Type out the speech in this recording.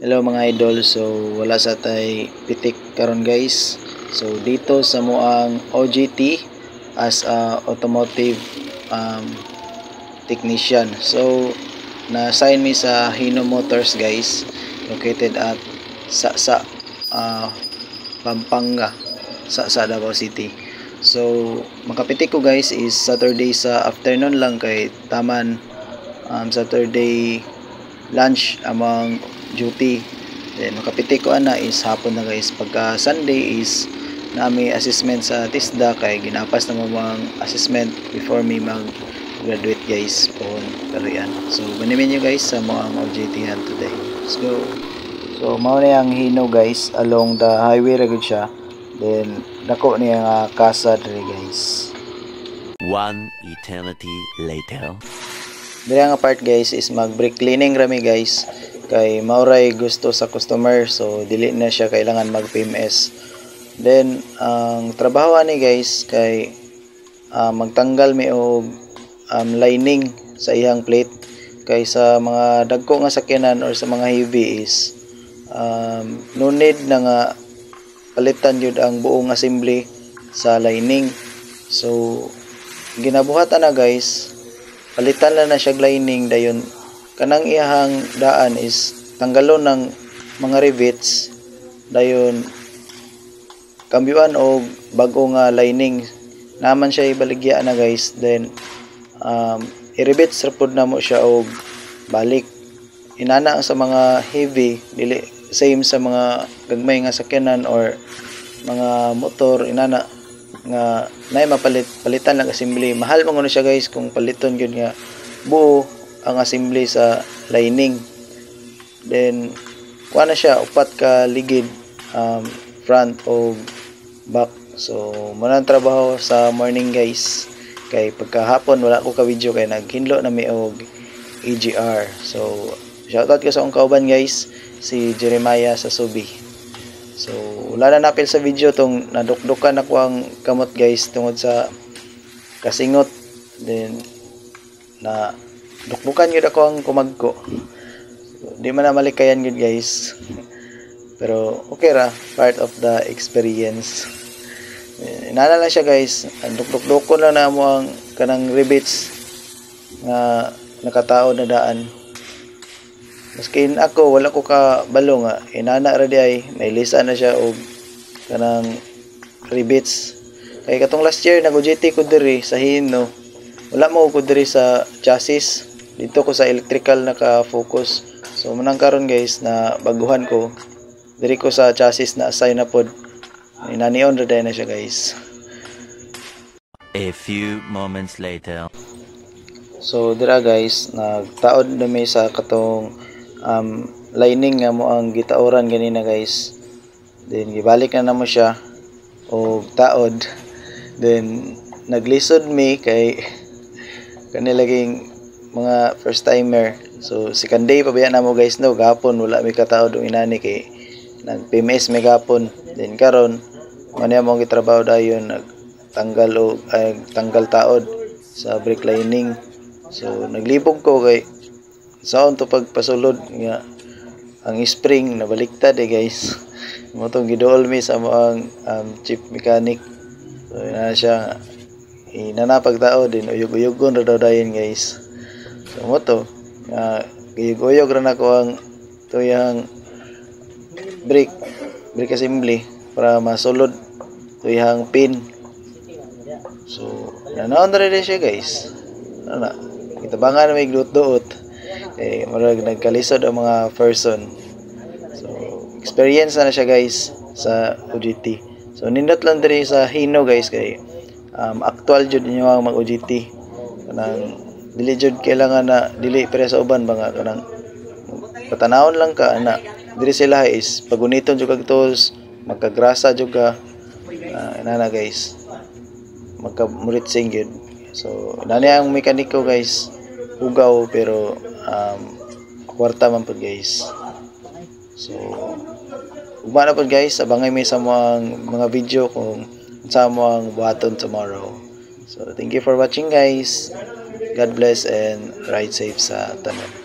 Hello mga idol, so wala sa tay pitik karon guys. So dito sa moang OJT as a automotive um, technician. So na-assign mi sa Hino Motors guys, located at Sa Pampanga, Sa Davao City. So makapitik ko guys is Saturday sa afternoon lang kay taman Saturday lunch among duty. Then makapitik ko ana is hapon na guys. Pagka Sunday is nami assessment sa TISDA kay ginapas na mo mga assessment before me mag graduate guys on karian. So banimin nyo guys sa mga OJT-han today. Let's go. So mao na ang Hino guys, along the highway ra gud siya. Then dako niya nga casa diri guys. One eternity later. Diri nga part guys is mag brake cleaning rami guys, kay mauray gusto sa customer, so dili na siya kailangan mag PMS. Then ang trabaho ani guys kay magtanggal mi og lining sa iyang plate, kay sa mga dagko nga sakyanan or sa mga heavy is no need na nga palitan yun ang buong assembly sa lining. So ginabuhatan na guys, palitan na siya lining, dayon kanang iyahang daan is tanggalon ng mga rivets, dayon kambyuan og bago nga lining naman siya ibaligya na guys. Then i-rivets ra pud namo siya og balik. Inana sa mga heavy dili same sa mga gagmay nga sakyanan or mga motor, inana nga nay palitan lang assembly. Mahal mo siya guys kung paliton gyud nga buo ang assembly sa lining. Then kuha na siya upat ka ligid, front o back. So muna ang trabaho sa morning guys, kay pagkahapon wala ko ka video kay naghinlo na mi og EGR. So shoutout ko sa akong kauban guys, si Jeremiah sa Subi. So wala na napil sa video tong nadukdukan ako ang kamot guys tungod sa kasingot. Then na dukdukan yun ako ang kumagko. So, di man na malikayan yun guys. Pero okay ra, part of the experience. Inana lang siya guys, dukdukon lang na mo ang kanang rivets nga nakatao na daan. Maskin ako wala ko ka balo nga inana ra di ay nailisa na siya og kanang rivets. Kay katong last year nag-OJT ko diri sa Hino, wala mo ko diri sa chassis, dito ko sa electrical naka-focus. So manang karon guys na baguhan ko diri ko sa chassis na assign na pod, inanion ra na siya guys. A few moments later. So dira guys, nagtaod na may sa katong lining nga mo ang gitaoran ganina guys. Then gibalik na namo siya og taod. Then naglisod mi kay kanilaging mga first timer. So second day pa ba na mo guys no, gapon wala mi kataod og inani kay nag PMS mi gapon. Then karon man mo gitrabaho dayon nagtanggal og tanggal taod sa brake lining. So naglibog ko kay saon to pagpasulod nga ang spring nabaliktad guys. Mo tong giduol mi sa moang chief mechanic. So na siya inanapagtao din uyog-uyogon ra daw dayon guys. So mo to uyog ra nako ang tuyang brake assembly para masulod tuyang pin. So nanaon ra siya guys. Ana kitabangan may gluot-duot kay marag nagkalisod ang mga person. So experience na siya guys sa OJT. So nindot lang diri sa Hino guys kay actual jud ninyo ang mag OJT. Kanang dili jud kailangan na dili pero sa uban ba nga kanang patanawon lang ka ana. Diri sila is paguniton jud kag tools, magkagrasa jud ka inana guys. Magka-muritsing gyud. So nani ang mekaniko guys, ugaw pero kwarta man po guys. So ugma na po guys, abangay mi sa mga video kung sa mo ang buhaton tomorrow. So thank you for watching guys. God bless and ride safe sa tanan.